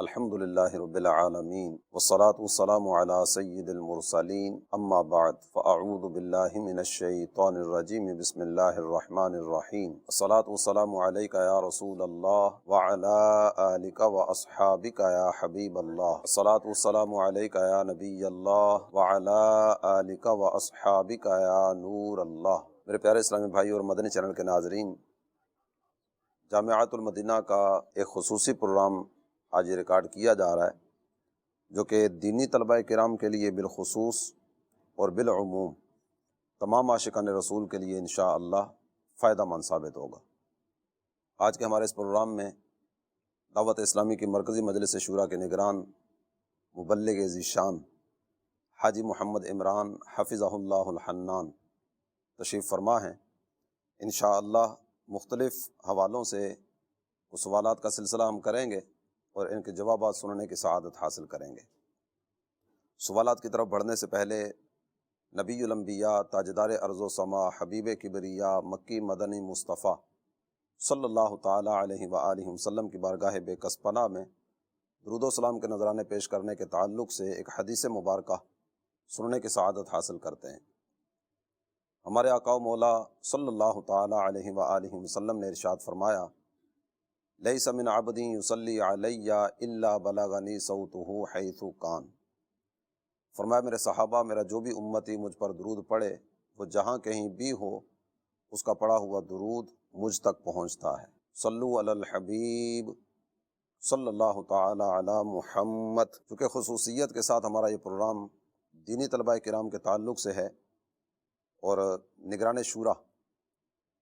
الحمدللہ رب العالمین والصلاة والسلام علی سید المرسلین اما بعد فاعوذ باللہ من الشیطان الرجیم بسم اللہ الرحمن الرحیم الصلاة والسلام علیک یا رسول اللہ وعلی آلک واصحابک یا حبیب اللہ الصلاة والسلام علیک یا نبی اللہ وعلی آلک واصحابک یا نور اللہ۔ میرے پیارے اسلامی بھائی اور مدنی چینل کے ناظرین، جامعۃ المدینہ کا ایک خصوصی پروگرام آج ریکارڈ کیا جا رہا ہے، جو کہ دینی طلباء کرام کے لیے بالخصوص اور بالعموم تمام عاشقان رسول کے لیے انشاءاللہ فائدہ مند ثابت ہوگا۔ آج کے ہمارے اس پروگرام میں دعوت اسلامی کی مرکزی مجلس شورا کے نگران مبلغ ذی شان حاجی محمد عمران حفظہ اللہ الحنان تشریف فرما ہیں۔ انشاءاللہ مختلف حوالوں سے کچھ سوالات کا سلسلہ ہم کریں گے اور ان کے جوابات سننے کی سعادت حاصل کریں گے۔ سوالات کی طرف بڑھنے سے پہلے نبی الانبیاء تاجدار ارض و سما حبیب کبریا مکی مدنی مصطفیٰ صلی اللہ تعالی علیہ وآلہ وسلم کی بارگاہ بے کس پناہ میں درود و سلام کے نذرانے پیش کرنے کے تعلق سے ایک حدیث مبارکہ سننے کی سعادت حاصل کرتے ہیں۔ ہمارے آقا و مولا صلی اللہ تعالی علیہ وآلہ وسلم نے ارشاد فرمایا، لیس من عبد یصلی علی الا بلغنی صوتہ حیث کان۔ فرمایا میرے صحابہ، میرا جو بھی امتی مجھ پر درود پڑھے وہ جہاں کہیں بھی ہو اس کا پڑھا ہوا درود مجھ تک پہنچتا ہے۔ صلو علی الحبیب صلی اللہ تعالی علی محمد۔ چونکہ خصوصیت کے ساتھ ہمارا یہ پروگرام دینی طلباء کرام کے تعلق سے ہے اور نگران شورا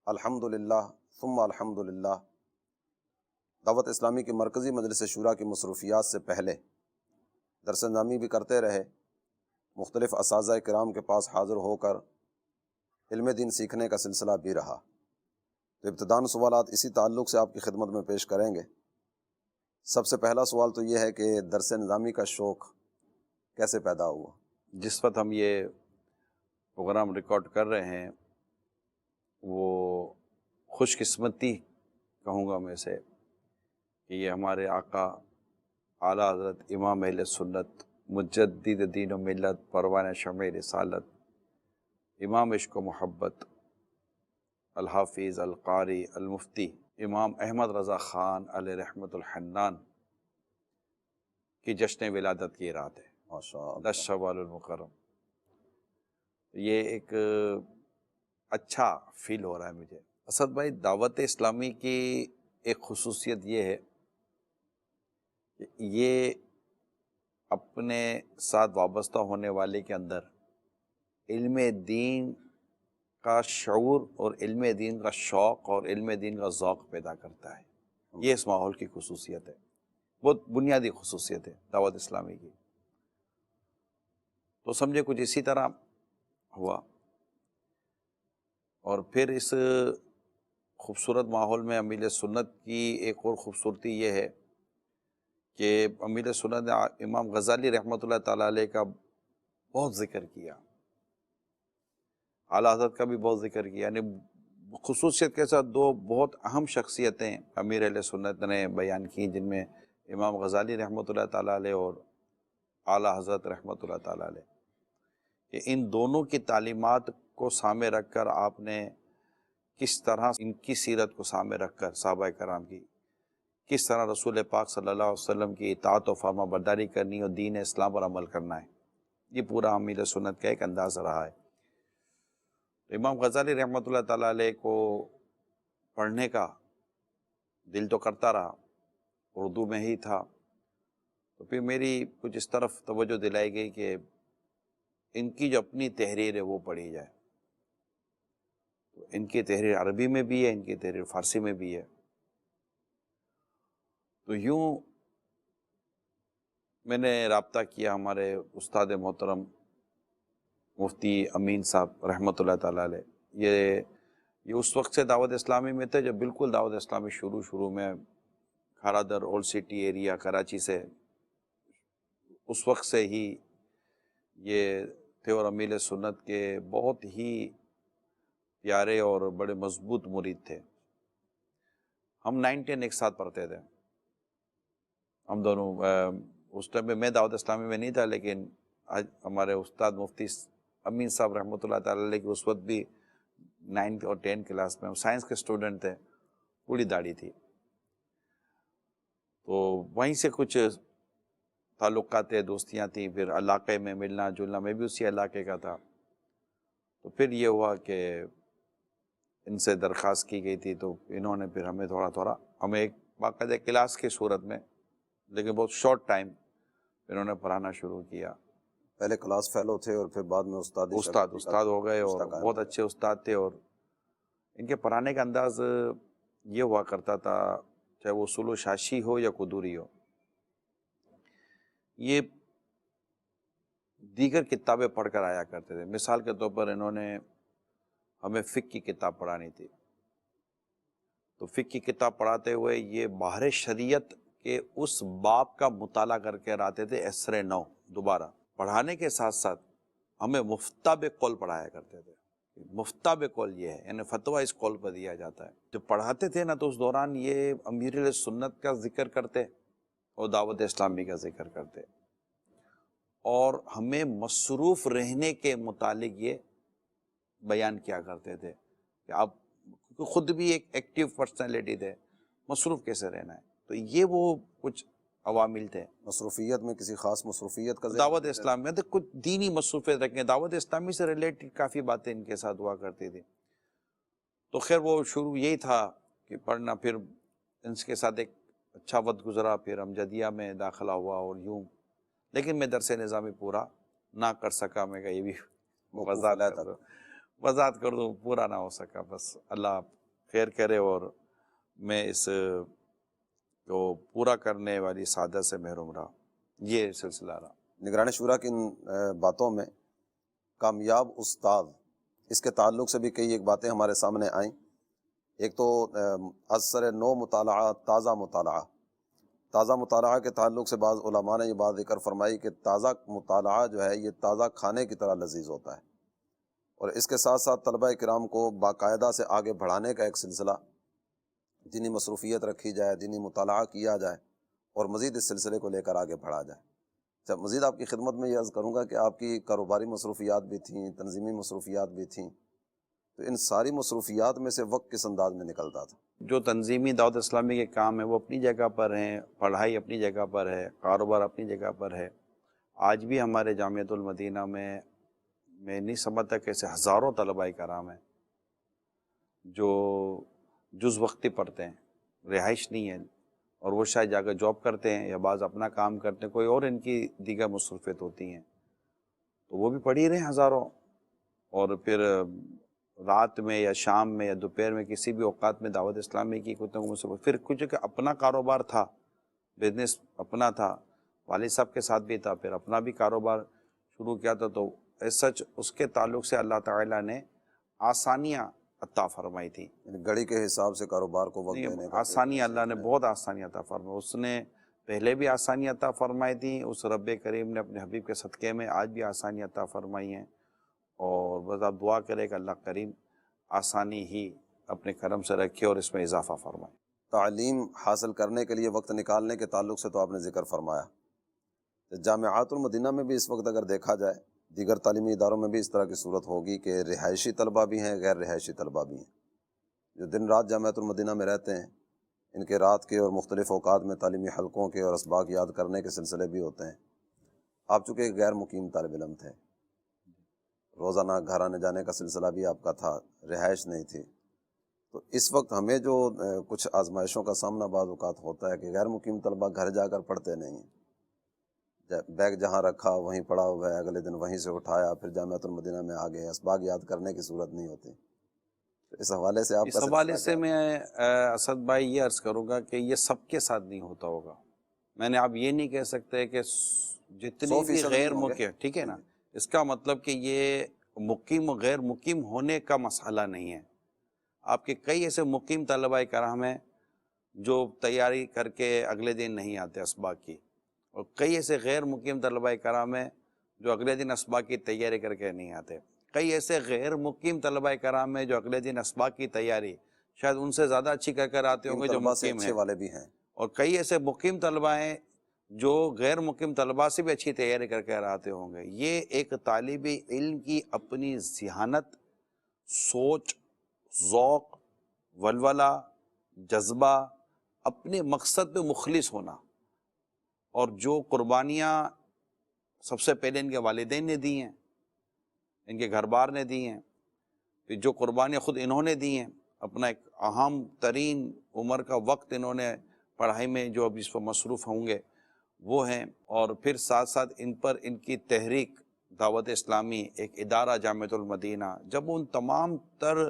الحمدللہ ثم الحمدللہ دعوت اسلامی کی مرکزی مجلس شورا کی مصروفیات سے پہلے درس نظامی بھی کرتے رہے، مختلف اساتذہ کرام کے پاس حاضر ہو کر علم دین سیکھنے کا سلسلہ بھی رہا۔ تو ابتداً سوالات اسی تعلق سے آپ کی خدمت میں پیش کریں گے۔ سب سے پہلا سوال تو یہ ہے کہ درس نظامی کا شوق کیسے پیدا ہوا؟ جس وقت ہم یہ پروگرام ریکارڈ کر رہے ہیں وہ خوش قسمتی کہوں گا میں سے کہ یہ ہمارے آقا اعلیٰ حضرت امام اہل سنت مجدد دین و ملت پروانہ شمع رسالت امام عشق و محبت الحافظ القاری المفتی امام احمد رضا خان علیہ رحمت الحنان کی جشن ولادت کی رات ہے، ماشاءاللہ۔ 10 شوال المکرم۔ یہ ایک اچھا فیل ہو رہا ہے مجھے۔ اسد بھائی، دعوت اسلامی کی ایک خصوصیت یہ ہے کہ یہ اپنے ساتھ وابستہ ہونے والے کے اندر علم دین کا شعور اور علم دین کا شوق اور علم دین کا ذوق پیدا کرتا ہے۔ یہ اس ماحول کی خصوصیت ہے، بہت بنیادی خصوصیت ہے دعوت اسلامی کی۔ تو سمجھے کچھ اسی طرح ہوا، اور پھر اس خوبصورت ماحول میں امیر سنت کی ایک اور خوبصورتی یہ ہے کہ امیر سنت نے امام غزالی رحمۃ اللہ تعالیٰ علیہ کا بہت ذکر کیا، اعلیٰ حضرت کا بھی بہت ذکر کیا، یعنی خصوصیت کے ساتھ دو بہت اہم شخصیتیں امیر اہل سنت نے بیان کی، جن میں امام غزالی رحمۃ اللہ تعالیٰ علیہ اور اعلیٰ حضرت رحمۃ اللہ تعالیٰ علیہ، کہ ان دونوں کی تعلیمات کو سامنے رکھ کر آپ نے کس طرح ان کی سیرت کو سامنے رکھ کر صحابہ کرام کی کس طرح رسول پاک صلی اللہ علیہ وسلم کی اطاعت و فرما برداری کرنی اور دین اسلام پر عمل کرنا ہے، یہ پورا امیر سنت کا ایک انداز رہا ہے۔ امام غزالی رحمۃ اللہ تعالیٰ علیہ کو پڑھنے کا دل تو کرتا رہا، اردو میں ہی تھا، تو پھر میری کچھ اس طرف توجہ دلائی گئی کہ ان کی جو اپنی تحریر ہے وہ پڑھی جائے۔ تو ان کی تحریر عربی میں بھی ہے، ان کی تحریر فارسی میں بھی ہے۔ تو یوں میں نے رابطہ کیا ہمارے استاد محترم مفتی امین صاحب رحمۃ اللہ تعالیٰ علیہ۔ یہ اس وقت سے دعوت اسلامی میں تھے جب بالکل دعوت اسلامی شروع میں کھارا در اولڈ سٹی ایریا کراچی سے اس وقت سے ہی یہ تھے، اور امیر سنت کے بہت ہی پیارے اور بڑے مضبوط مرید تھے۔ ہم 9-10 ایک ساتھ پڑھتے تھے، ہم دونوں اس ٹائم میں دعوت اسلامی میں نہیں تھا، لیکن آج ہمارے استاد مفتی امین صاحب رحمۃ اللہ تعالی علیہ کی اس وقت بھی 9 اور 10 کلاس میں سائنس کے اسٹوڈنٹ تھے، پوری داڑھی تھی. تو وہیں سے کچھ تعلقات تھے، دوستیاں تھیں، پھر علاقے میں ملنا جلنا، میں بھی اسی علاقے کا تھا. تو پھر یہ ہوا کہ ان سے درخواست کی گئی تھی، تو انہوں نے پھر ہمیں تھوڑا ہمیں ایک باقاعدہ کلاس کی صورت میں، لیکن بہت شارٹ ٹائم انہوں نے پڑھانا شروع کیا. پہلے کلاس فیلو تھے اور پھر بعد میں استاد ہو گئے، اور بہت اچھے استاد تھے. اور ان کے پڑھانے کا انداز یہ ہوا کرتا تھا، چاہے وہ اصول و شاشی ہو یا قدوری ہو، یہ دیگر کتابیں پڑھ کر آیا کرتے تھے. مثال کے طور پر انہوں نے ہمیں فقہ کی کتاب پڑھانی تھی، تو فقہ کی کتاب پڑھاتے ہوئے یہ باہر شریعت کے اس باب کا مطالعہ کر کے آتے تھے اسر نو. دوبارہ پڑھانے کے ساتھ ساتھ ہمیں مفتہ بقول پڑھایا کرتے تھے. مفتہ بقول یہ ہے، یعنی فتویٰ اس قول پر دیا جاتا ہے. جب پڑھاتے تھے نا تو اس دوران یہ امیر علیہ سنت کا ذکر کرتے اور دعوت اسلامی کا ذکر کرتے، اور ہمیں مصروف رہنے کے متعلق یہ بیان کیا کرتے تھے کہ آپ خود بھی ایک ایکٹیو پرسنالٹی تھے، مصروف کیسے رہنا ہے. تو یہ وہ کچھ عوامل تھے. مصروفیت میں کسی خاص مصروفیت کا دعوت اسلام میں تو کچھ دینی مصروفیت رکھیں، دعوت اسلامی سے ریلیٹڈ کافی باتیں ان کے ساتھ ہوا کرتی تھی. تو خیر وہ شروع یہی تھا کہ پڑھنا، پھر ان کے ساتھ ایک اچھا وقت گزرا، پھر امجدیہ میں داخلہ ہوا اور یوں. لیکن میں درس نظامی پورا نہ کر سکا. میں کہا یہ بھی وضاحت کر دوں، پورا نہ ہو سکا. بس اللہ خیر کرے اور میں اس کو پورا کرنے والی سعادت سے محروم رہا. یہ سلسلہ رہا. نگران شورا کی ان باتوں میں کامیاب استاد، اس کے تعلق سے بھی کئی ایک باتیں ہمارے سامنے آئیں. ایک تو اثر نو مطالعہ، تازہ مطالعہ کے تعلق سے بعض علماء نے یہ بات ذکر فرمائی کہ تازہ مطالعہ جو ہے یہ تازہ کھانے کی طرح لذیذ ہوتا ہے، اور اس کے ساتھ ساتھ طلبہ کرام کو باقاعدہ سے آگے بڑھانے کا ایک سلسلہ، دینی مصروفیت رکھی جائے، دینی مطالعہ کیا جائے، اور مزید اس سلسلے کو لے کر آگے بڑھا جائے. جب مزید آپ کی خدمت میں یہ عرض کروں گا کہ آپ کی کاروباری مصروفیات بھی تھیں، تنظیمی مصروفیات بھی تھیں، تو ان ساری مصروفیات میں سے وقت کس انداز میں نکلتا تھا؟ جو تنظیمی دعوت اسلامی کے کام ہیں وہ اپنی جگہ پر ہیں، پڑھائی اپنی جگہ پر ہے، کاروبار اپنی جگہ پر ہے. آج بھی ہمارے جامعۃ المدینہ میں نہیں سمجھتا کیسے ہزاروں طلباء کرام ہیں جو جز وقتی پڑھتے ہیں، رہائش نہیں ہے، اور وہ شاید جا کر جاب کرتے ہیں یا بعض اپنا کام کرتے ہیں، کوئی اور ان کی دیگر مصروفیت ہوتی ہیں، تو وہ بھی پڑھ ہی رہے ہیں ہزاروں. اور پھر رات میں یا شام میں یا دوپہر میں کسی بھی اوقات میں دعوت اسلامی کی پھر کچھ کہ اپنا کاروبار تھا، بزنس اپنا تھا، والد صاحب کے ساتھ بھی تھا، پھر اپنا بھی کاروبار شروع کیا تھا. تو سچ اس کے تعلق سے اللہ تعالیٰ نے آسانیاں عطا فرمائی تھی. یعنی گھڑی کے حساب سے کاروبار کو وقت دینے کا آسانی اللہ نے بہت آسانی عطا فرمائی. اس نے پہلے بھی آسانی عطا فرمائی تھی، اس رب کریم نے اپنے حبیب کے صدقے میں آج بھی آسانی عطا فرمائی ہیں. اور بس آپ دعا کریں کہ اللہ کریم آسانی ہی اپنے کرم سے رکھے اور اس میں اضافہ فرمائے. تعلیم حاصل کرنے کے لیے وقت نکالنے کے تعلق سے تو آپ نے ذکر فرمایا. جامعات المدینہ میں بھی اس وقت اگر دیکھا جائے، دیگر تعلیمی اداروں میں بھی اس طرح کی صورت ہوگی کہ رہائشی طلبہ بھی ہیں، غیر رہائشی طلبہ بھی ہیں. جو دن رات جامعۃ المدینہ میں رہتے ہیں، ان کے رات کے اور مختلف اوقات میں تعلیمی حلقوں کے اور اسباق یاد کرنے کے سلسلے بھی ہوتے ہیں. آپ چونکہ ایک غیر مقیم طالب علم تھے، روزانہ گھر آنے جانے کا سلسلہ بھی آپ کا تھا، رہائش نہیں تھی، تو اس وقت ہمیں جو کچھ آزمائشوں کا سامنا بعض اوقات ہوتا ہے کہ غیر مقیم طلبہ گھر جا کر پڑھتے نہیں ہیں. بیگ جہاں رکھا وہیں پڑا ہوا ہے، اگلے دن وہیں سے اٹھایا، پھر جامعۃ المدینہ میں آ گئے، اسباق یاد کرنے کی صورت نہیں ہوتی. اس حوالے سے آپ اس حوالے سے میں اسد بھائی یہ عرض کروں گا کہ یہ سب کے ساتھ نہیں ہوتا ہوگا. میں نے آپ یہ نہیں کہہ سکتے کہ جتنی بھی غیر مقیم، ٹھیک ہے نا، اس کا مطلب کہ یہ مقیم و غیر مقیم ہونے کا مسئلہ نہیں ہے. آپ کے کئی ایسے مقیم طلباء کرام ہیں جو تیاری کر کے اگلے دن نہیں آتے اسباق کی، اور کئی ایسے غیر مقیم طلباء کرام ہیں جو اگلے دن اسباق کی تیاری کر کے نہیں آتے. کئی ایسے غیر مقیم طلباء کرام ہیں جو اگلے دن اسباق کی تیاری شاید ان سے زیادہ اچھی کر کر آتے ہوں گے جو مقیم ہیں، والے بھی ہیں. اور کئی ایسے مقیم طلباء ہیں جو غیر مقیم طلباء سے بھی اچھی تیاری کر کے آتے ہوں گے. یہ ایک طالب علم کی اپنی ذہانت، سوچ، ذوق، ولولہ، جذبہ، اپنے مقصد پہ مخلص ہونا، اور جو قربانیاں سب سے پہلے ان کے والدین نے دی ہیں، ان کے گھر بار نے دی ہیں، پھر جو قربانیاں خود انہوں نے دی ہیں، اپنا ایک اہم ترین عمر کا وقت انہوں نے پڑھائی میں جو اب اس پر مصروف ہوں گے وہ ہیں، اور پھر ساتھ ساتھ ان پر ان کی تحریک دعوت اسلامی، ایک ادارہ جامعۃ المدینہ، جب ان تمام تر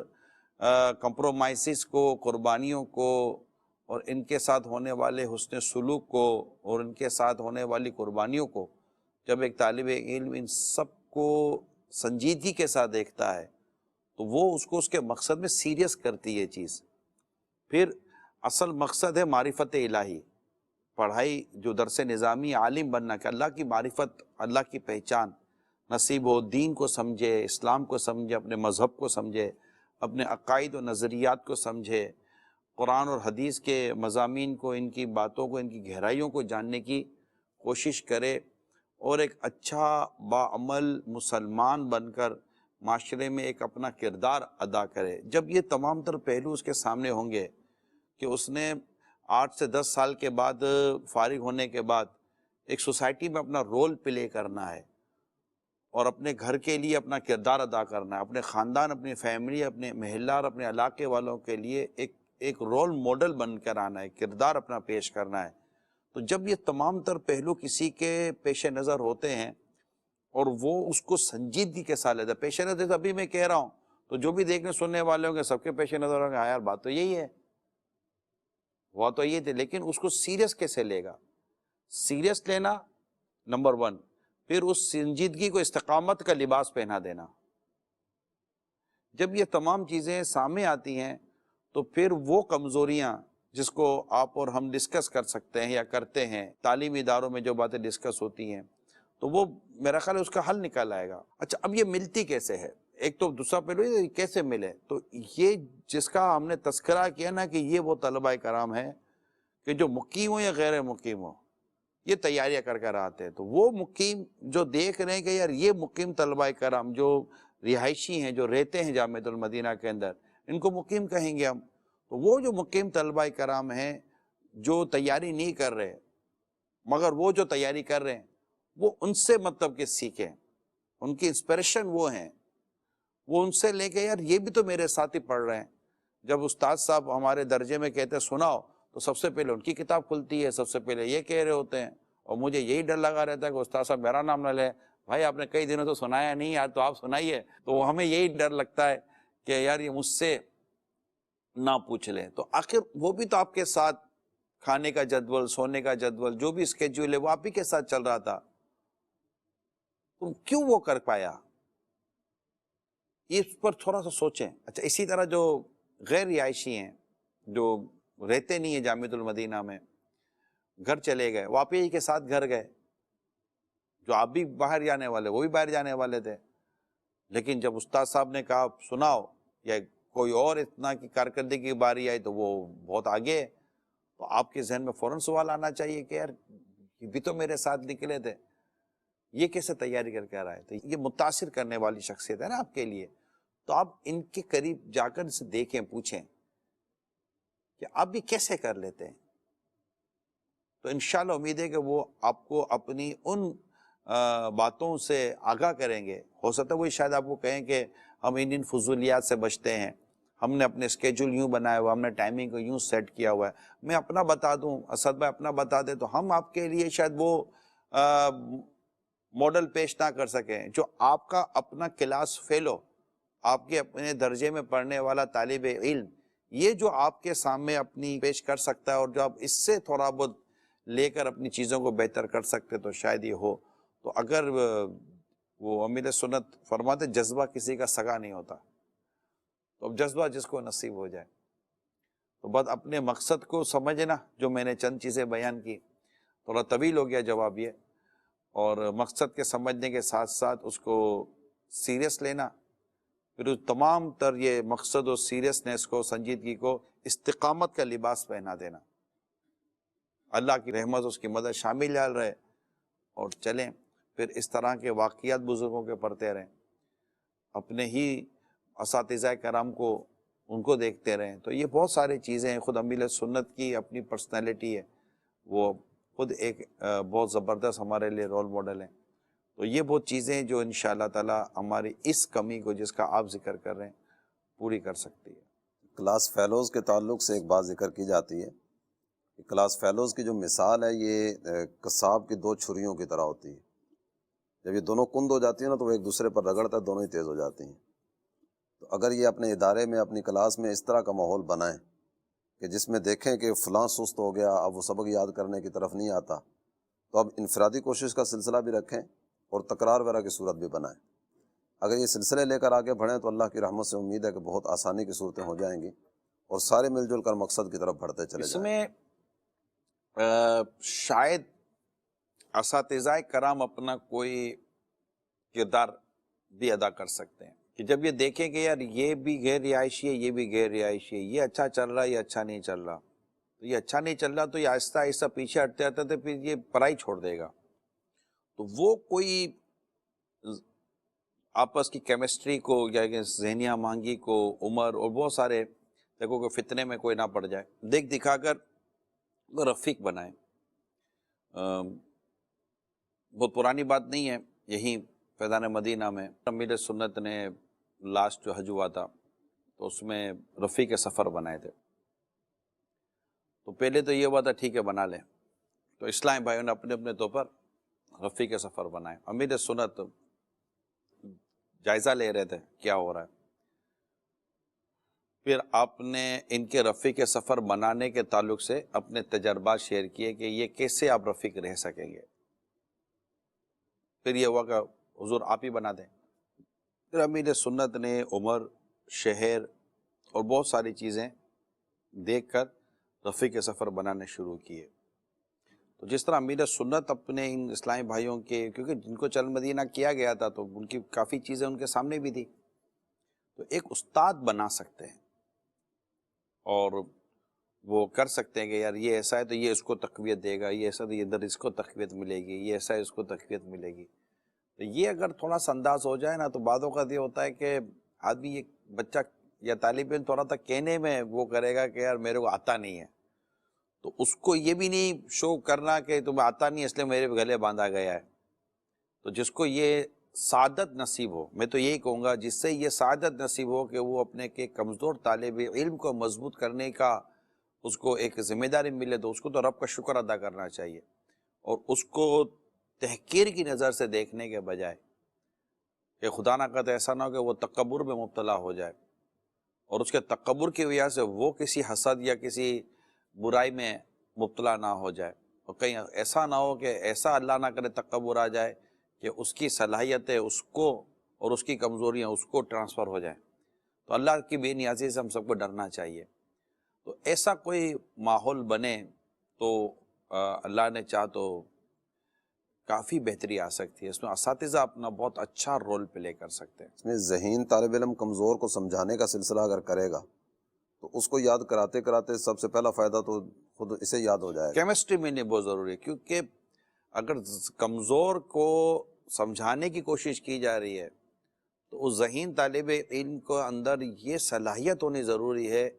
کمپرومائزز کو، قربانیوں کو، اور ان کے ساتھ ہونے والے حسن سلوک کو، اور ان کے ساتھ ہونے والی قربانیوں کو جب ایک طالب علم ان سب کو سنجیدگی کے ساتھ دیکھتا ہے تو وہ اس کو اس کے مقصد میں سیریس کرتی ہے چیز. پھر اصل مقصد ہے معرفت الہی، پڑھائی جو درس نظامی عالم بننا، کہ اللہ کی معرفت، اللہ کی پہچان نصیب ہو، دین کو سمجھے، اسلام کو سمجھے، اپنے مذہب کو سمجھے، اپنے عقائد و نظریات کو سمجھے، قرآن اور حدیث کے مضامین کو، ان کی باتوں کو، ان کی گہرائیوں کو جاننے کی کوشش کرے، اور ایک اچھا باعمل مسلمان بن کر معاشرے میں ایک اپنا کردار ادا کرے. جب یہ تمام تر پہلو اس کے سامنے ہوں گے کہ اس نے 8 سے 10 سال کے بعد فارغ ہونے کے بعد ایک سوسائٹی میں اپنا رول پلے کرنا ہے، اور اپنے گھر کے لیے اپنا کردار ادا کرنا ہے، اپنے خاندان، اپنی فیملی، اپنے محلہ اور اپنے علاقے والوں کے لیے ایک رول ماڈل بن کر آنا ہے، کردار اپنا پیش کرنا ہے. تو جب یہ تمام تر پہلو کسی کے پیش نظر ہوتے ہیں اور وہ اس کو سنجیدگی کے ساتھ لیتا ہے، پیش نظر ابھی میں کہہ رہا ہوں تو جو بھی دیکھنے سننے والے ہوں گے سب کے پیش نظر ہوں گے، ہاں یار بات تو یہی ہے، وہ تو یہ تھے، لیکن اس کو سیریس کیسے لے گا؟ سیریس لینا نمبر 1، پھر اس سنجیدگی کو استقامت کا لباس پہنا دینا. جب یہ تمام چیزیں سامنے آتی ہیں تو پھر وہ کمزوریاں جس کو آپ اور ہم ڈسکس کر سکتے ہیں یا کرتے ہیں، تعلیمی اداروں میں جو باتیں ڈسکس ہوتی ہیں، تو وہ میرا خیال ہے اس کا حل نکال آئے گا. اچھا، اب یہ ملتی کیسے ہے؟ ایک تو دوسرا پہلو یہ کیسے ملے، تو یہ جس کا ہم نے تذکرہ کیا نا کہ یہ وہ طلبہ کرام ہیں کہ جو مقیم ہو یا غیر مقیم ہو، یہ تیاریاں کر کر آتے ہیں. تو وہ مقیم جو دیکھ رہے ہیں کہ یار یہ مقیم طلبہ کرام جو رہائشی ہیں، جو رہتے ہیں جامعۃ المدینہ کے اندر، ان کو مقیم کہیں گے ہم. تو وہ جو مقیم طلبہ کرام ہیں جو تیاری نہیں کر رہے، مگر وہ جو تیاری کر رہے ہیں وہ ان سے مطلب کہ سیکھیں، ان کی انسپریشن وہ ہیں، وہ ان سے لے کے یار یہ بھی تو میرے ساتھ ہی پڑھ رہے ہیں. جب استاد صاحب ہمارے درجے میں کہتے ہیں سناؤ تو سب سے پہلے ان کی کتاب کھلتی ہے، سب سے پہلے یہ کہہ رہے ہوتے ہیں، اور مجھے یہی ڈر لگا رہتا ہے کہ استاد صاحب میرا نام نہ لے، بھائی آپ نے کئی دنوں تو سنایا نہیں یار، تو آپ سنائیے. تو ہمیں یہی ڈر لگتا ہے کہ یار یہ مجھ سے نہ پوچھ لیں. تو آخر وہ بھی تو آپ کے ساتھ کھانے کا جدول، سونے کا جدول، جو بھی اسکیڈول ہے وہ آپ ہی کے ساتھ چل رہا تھا، تو کیوں وہ کر پایا؟ اس پر تھوڑا سا سوچیں. اچھا، اسی طرح جو غیر رہائشی ہیں، جو رہتے نہیں ہیں جامعۃ المدینہ میں، گھر چلے گئے، وہ آپ ہی کے ساتھ گھر گئے، جو آپ بھی باہر جانے والے وہ بھی باہر جانے والے تھے، لیکن جب استاد صاحب نے کہا سناؤ، یا کوئی اور اتنا کی کارکردگی کی باری آئی تو وہ بہت آگے ہے، تو آپ کے ذہن میں فوراً سوال آنا چاہیے کہ یار یہ بھی تو میرے ساتھ نکلے تھے، یہ کیسے تیاری کر کے آ رہا ہے؟ تو یہ متاثر کرنے والی شخصیت ہے نا آپ کے لیے. تو آپ ان کے قریب جا کر سے دیکھیں، پوچھیں کہ آپ بھی کیسے کر لیتے ہیں. تو انشاءاللہ امید ہے کہ وہ آپ کو اپنی ان باتوں سے آگاہ کریں گے. ہو سکتا ہے وہ شاید آپ کو کہیں کہ ہم ان فضولیات سے بچتے ہیں، ہم نے اپنے اسکیجول یوں بنایا ہوا، ہم نے ٹائمنگ کو یوں سیٹ کیا ہوا ہے. میں اپنا بتا دوں، اسد بھائی اپنا بتا دے، تو ہم آپ کے لیے شاید وہ ماڈل پیش نہ کر سکیں. جو آپ کا اپنا کلاس فیلو، آپ کے اپنے درجے میں پڑھنے والا طالب علم، یہ جو آپ کے سامنے اپنی پیش کر سکتا ہے، اور جو آپ اس سے تھوڑا بہت لے کر اپنی چیزوں کو بہتر کر سکتے تو شاید یہ ہو. تو اگر وہ امیر سنت فرماتے جذبہ کسی کا سگا نہیں ہوتا، تو اب جذبہ جس کو نصیب ہو جائے. تو بس اپنے مقصد کو سمجھنا، جو میں نے چند چیزیں بیان کی، تھوڑا طویل ہو گیا جواب یہ، اور مقصد کے سمجھنے کے ساتھ ساتھ اس کو سیریس لینا، پھر اس تمام تر یہ مقصد و سیریسنس کو، سنجیدگی کو استقامت کا لباس پہنا دینا. اللہ کی رحمت اس کی مدد شامل جال رہے اور چلیں. پھر اس طرح کے واقعات بزرگوں کے پڑھتے رہیں، اپنے ہی اساتذہ کرام کو ان کو دیکھتے رہیں. تو یہ بہت ساری چیزیں ہیں. خود امیل سنت کی اپنی پرسنالٹی ہے، وہ خود ایک بہت زبردست ہمارے لیے رول ماڈل ہیں. تو یہ وہ چیزیں جو انشاءاللہ تعالی ہماری اس کمی کو جس کا آپ ذکر کر رہے ہیں پوری کر سکتی ہے. کلاس فیلوز کے تعلق سے ایک بات ذکر کی جاتی ہے کہ کلاس فیلوز کی جو مثال ہے یہ قصاب کی دو چھریوں کی طرح ہوتی ہے. جب یہ دونوں کند ہو جاتی ہیں نا تو وہ ایک دوسرے پر رگڑتا ہے، دونوں ہی تیز ہو جاتی ہیں. تو اگر یہ اپنے ادارے میں اپنی کلاس میں اس طرح کا ماحول بنائیں کہ جس میں دیکھیں کہ فلاں سست ہو گیا، اب وہ سبق یاد کرنے کی طرف نہیں آتا، تو اب انفرادی کوشش کا سلسلہ بھی رکھیں اور تکرار وغیرہ کی صورت بھی بنائیں. اگر یہ سلسلے لے کر آگے بڑھیں تو اللہ کی رحمت سے امید ہے کہ بہت آسانی کی صورتیں ہو جائیں گی اور سارے مل جل کر مقصد کی طرف بڑھتے چلے اس جائیں. میں شاید اساتذہ کرام اپنا کوئی کردار بھی ادا کر سکتے ہیں کہ جب یہ دیکھیں کہ یار یہ بھی غیر رہائشی ہے، یہ بھی غیر رہائشی ہے، یہ اچھا چل رہا ہے، یہ اچھا نہیں چل رہا، تو یہ اچھا نہیں چل رہا تو یہ آہستہ آہستہ پیچھے ہٹتے ہٹتے تو پھر یہ پڑھائی چھوڑ دے گا. تو وہ کوئی آپس کی کیمسٹری کو یا کہ ذہنیہ مانگی کو عمر اور بہت سارے دیکھو کہ فتنے میں کوئی نہ پڑ جائے، دیکھ دکھا کر رفیق بنائے. بہت پرانی بات نہیں ہے، یہی فیضان مدینہ میں امیر سنت نے لاسٹ جو حج ہوا تھا تو اس میں رفیق سفر بنائے تھے. تو پہلے تو یہ ہوا تھا ٹھیک ہے بنا لیں، تو اسلام بھائیوں نے اپنے اپنے طور پر رفیق سفر بنائے. امیر سنت جائزہ لے رہے تھے کیا ہو رہا ہے. پھر آپ نے ان کے رفیق سفر بنانے کے تعلق سے اپنے تجربات شیئر کیے کہ یہ کیسے آپ رفیق رہ سکیں گے. پھر یہ ہوا کہ حضور آپ ہی بنا دیں. پھر امیر سنت نے عمر، شہر اور بہت ساری چیزیں دیکھ کر رفیق سفر بنانے شروع کیے. تو جس طرح امیر سنت اپنے ان اسلامی بھائیوں کے، کیونکہ جن کو چل مدینہ کیا گیا تھا تو ان کی کافی چیزیں ان کے سامنے بھی تھی، تو ایک استاد بنا سکتے ہیں اور وہ کر سکتے ہیں کہ یار یہ ایسا ہے تو یہ اس کو تقویت دے گا، یہ ایسا تو یہ ادھر اس کو تقویت ملے گی، یہ ایسا ہے اس کو تقویت ملے گی. تو یہ اگر تھوڑا سا انداز ہو جائے نا تو بعض اوقات یہ ہوتا ہے کہ آدمی ایک بچہ یا طالب علم تھوڑا سا کہنے میں وہ کرے گا کہ یار میرے کو آتا نہیں ہے، تو اس کو یہ بھی نہیں شو کرنا کہ تمہیں آتا نہیں اس لیے میرے گلے باندھا گیا ہے. تو جس کو یہ سعادت نصیب ہو، میں تو یہی کہوں گا جس سے یہ سعادت نصیب ہو کہ وہ اپنے کے کمزور طالب علم کو مضبوط کرنے کا اس کو ایک ذمہ داری ملے، تو اس کو تو رب کا شکر ادا کرنا چاہیے اور اس کو تحقیر کی نظر سے دیکھنے کے بجائے کہ خدا نہ کرے ایسا نہ ہو کہ وہ تکبر میں مبتلا ہو جائے اور اس کے تکبر کی وجہ سے وہ کسی حسد یا کسی برائی میں مبتلا نہ ہو جائے، اور کہیں ایسا نہ ہو کہ ایسا اللہ نہ کرے تکبر آ جائے کہ اس کی صلاحیتیں اس کو اور اس کی کمزوریاں اس کو ٹرانسفر ہو جائیں. تو اللہ کی بے نیازی سے ہم سب کو ڈرنا چاہیے. تو ایسا کوئی ماحول بنے تو اللہ نے چاہ تو کافی بہتری آ سکتی ہے. اس میں اساتذہ اپنا بہت اچھا رول پلے کر سکتے ہیں. اس میں ذہین طالب علم کمزور کو سمجھانے کا سلسلہ اگر کرے گا تو اس کو یاد کراتے کراتے سب سے پہلا فائدہ تو خود اسے یاد ہو جائے گا. کیمسٹری میں نہیں بہت ضروری ہے، کیونکہ اگر کمزور کو سمجھانے کی کوشش کی جا رہی ہے تو اس ذہین طالب علم کو اندر یہ صلاحیت ہونی ضروری ہے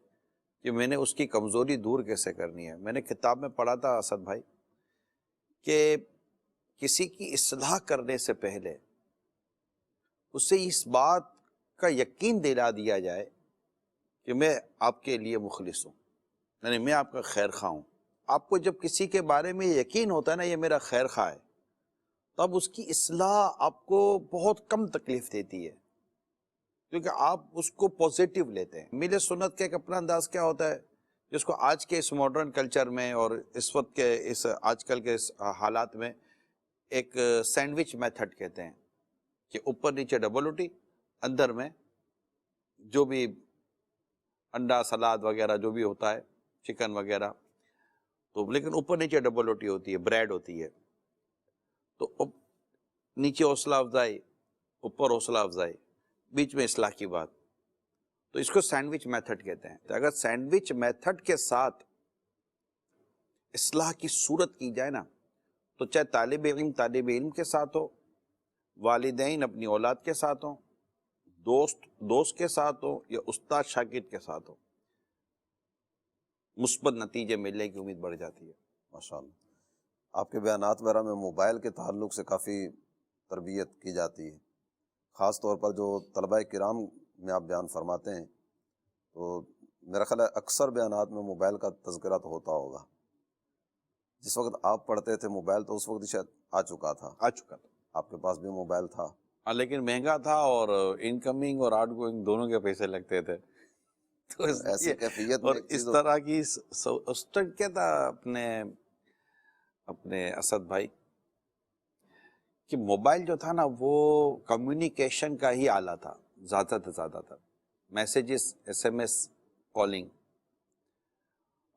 کہ میں نے اس کی کمزوری دور کیسے کرنی ہے. میں نے کتاب میں پڑھا تھا اسد بھائی کہ کسی کی اصلاح کرنے سے پہلے اسے اس بات کا یقین دلا دیا جائے کہ میں آپ کے لیے مخلص ہوں، یعنی میں آپ کا خیر خواہ ہوں. آپ کو جب کسی کے بارے میں یقین ہوتا ہے نا یہ میرا خیر خواہ ہے، تب اس کی اصلاح آپ کو بہت کم تکلیف دیتی ہے کیونکہ آپ اس کو پوزیٹیو لیتے ہیں. میرے سنت کا ایک اپنا انداز کیا ہوتا ہے جس کو آج کے اس ماڈرن کلچر میں اور اس وقت کے اس آج کل کے اس حالات میں ایک سینڈوچ میتھڈ کہتے ہیں کہ اوپر نیچے ڈبل روٹی، اندر میں جو بھی انڈا سلاد وغیرہ جو بھی ہوتا ہے چکن وغیرہ، تو لیکن اوپر نیچے ڈبل روٹی ہوتی ہے، بریڈ ہوتی ہے. تو نیچے حوصلہ افزائی، اوپر حوصلہ افزائی، بیچ میں اصلاح کی بات. تو اس کو سینڈوچ میتھڈ کہتے ہیں. تو اگر سینڈوچ میتھڈ کے ساتھ اصلاح کی صورت کی جائے نا تو چاہے طالب علم کے ساتھ ہو، والدین اپنی اولاد کے ساتھ ہوں، دوست کے ساتھ ہو، یا استاد شاگرد کے ساتھ ہو، مثبت نتیجے ملنے کی امید بڑھ جاتی ہے۔ ماشاءاللہ، آپ کے بیانات وغیرہ میں موبائل کے تعلق سے کافی تربیت کی جاتی ہے، خاص طور پر جو طلباء کرام میں آپ بیان فرماتے ہیں، تو میرا خیال ہے اکثر بیانات میں موبائل کا تذکرہ تو ہوتا ہوگا۔ جس وقت آپ پڑھتے تھے موبائل تو اس وقت شاید آ چکا تھا، آپ کے پاس بھی موبائل تھا، لیکن مہنگا تھا اور انکمنگ اور آؤٹ گوئنگ دونوں کے پیسے لگتے تھے، تو ایسی کیفیت میں اور ایک اس چیز طرح کی اس ٹائم کیا تھا اپنے اسد بھائی کہ موبائل جو تھا نا وہ کمیونیکیشن کا ہی آلہ تھا، زیادہ سے زیادہ تر messages, S M S, calling,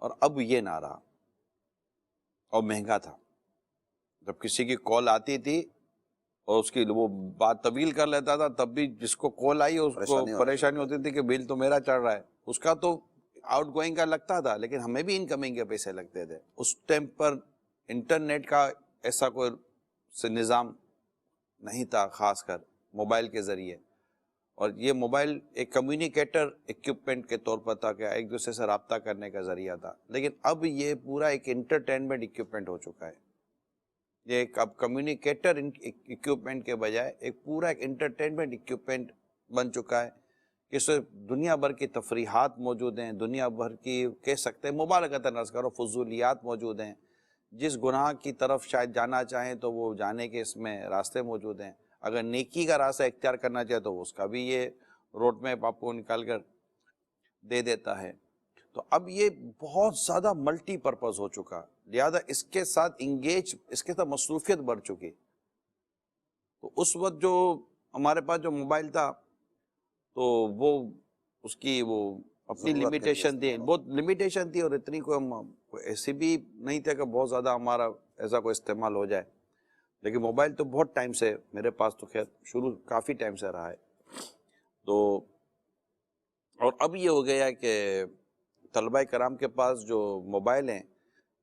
اور اب یہ نہ رہا، اور مہنگا تھا۔ جب کسی کی کال آتی تھی اور اس کی وہ بات طویل کر لیتا تھا، تب بھی جس کو کال آئی اس کو پریشانی ہوتی تھی کہ بل تو میرا چڑھ رہا ہے، اس کا تو آؤٹ گوئنگ کا لگتا تھا لیکن ہمیں بھی انکمنگ کے پیسے لگتے تھے۔ اس ٹائم پر انٹرنیٹ کا ایسا کوئی نظام نہیں تھا، خاص کر موبائل کے ذریعے، اور یہ موبائل ایک کمیونیکیٹر ایکوپمنٹ کے طور پر تھا کہ ایک دوسرے سے رابطہ کرنے کا ذریعہ تھا، لیکن اب یہ پورا ایک انٹرٹینمنٹ ایکوپمنٹ ہو چکا ہے۔ یہ ایک اب کمیونیکیٹر ایکوپمنٹ کے بجائے ایک پورا ایک انٹرٹینمنٹ ایکوپمنٹ بن چکا ہے، اس سے دنیا بھر کی تفریحات موجود ہیں، دنیا بھر کی کہہ سکتے ہیں مبالغتاً عرض کرو فضولیات موجود ہیں، جس گناہ کی طرف شاید جانا چاہیں تو وہ جانے کے اس میں راستے موجود ہیں، اگر نیکی کا راستہ اختیار کرنا چاہے تو اس کا بھی یہ روڈ میپ آپ کو نکال کر دے دیتا ہے۔ تو اب یہ بہت زیادہ ملٹی پرپز ہو چکا، لہذا اس کے ساتھ اس کے ساتھ مصروفیت بڑھ چکی۔ تو اس وقت جو ہمارے پاس جو موبائل تھا تو وہ اس کی وہ اپنی لمیٹیشن تھی، بہت لمیٹیشن تھی، اور اتنی کوئی ایسی بھی نہیں تھا کہ بہت زیادہ ہمارا ایسا کوئی استعمال ہو جائے، لیکن موبائل تو بہت ٹائم سے میرے پاس تو خیر شروع کافی ٹائم سے رہا ہے۔ تو اور اب یہ ہو گیا کہ طلباء کرام کے پاس جو موبائل ہیں،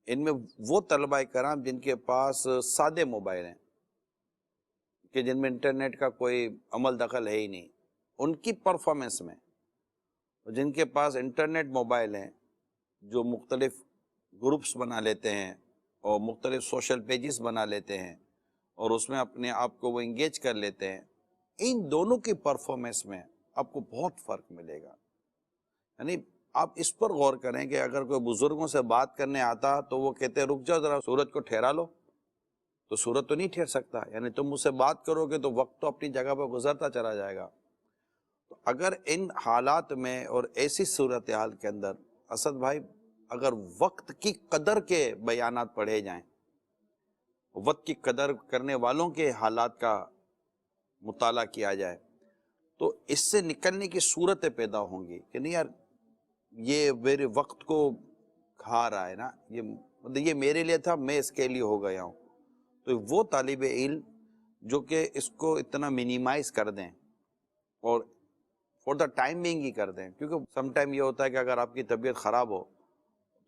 ان میں وہ طلباء کرام جن کے پاس سادے موبائل ہیں کہ جن میں انٹرنیٹ کا کوئی عمل دخل ہے ہی نہیں، ان کی پرفارمنس میں، جن کے پاس انٹرنیٹ موبائل ہیں جو مختلف گروپس بنا لیتے ہیں اور مختلف سوشل پیجز بنا لیتے ہیں اور اس میں اپنے آپ کو وہ انگیج کر لیتے ہیں، ان دونوں کی پرفارمنس میں آپ کو بہت فرق ملے گا۔ یعنی آپ اس پر غور کریں کہ اگر کوئی بزرگوں سے بات کرنے آتا تو وہ کہتے ہیں رک جاؤ ذرا سورج کو ٹھہرا لو، تو سورج تو نہیں ٹھہر سکتا، یعنی تم مجھ سے بات کرو گے تو وقت تو اپنی جگہ پہ گزرتا چلا جائے گا۔ تو اگر ان حالات میں اور ایسی صورتحال کے اندر اسد بھائی اگر وقت کی قدر کے بیانات پڑھے جائیں، وقت کی قدر کرنے والوں کے حالات کا مطالعہ کیا جائے، تو اس سے نکلنے کی صورتیں پیدا ہوں گی کہ نہیں یار یہ میرے وقت کو کھا رہا ہے نا، یہ میرے لیے تھا، میں اس کے لیے ہو گیا ہوں۔ تو وہ طالب علم جو کہ اس کو اتنا منیمائز کر دیں اور فور دا ٹائم بینگ ہی کر دیں، کیونکہ سم ٹائم یہ ہوتا ہے کہ اگر آپ کی طبیعت خراب ہو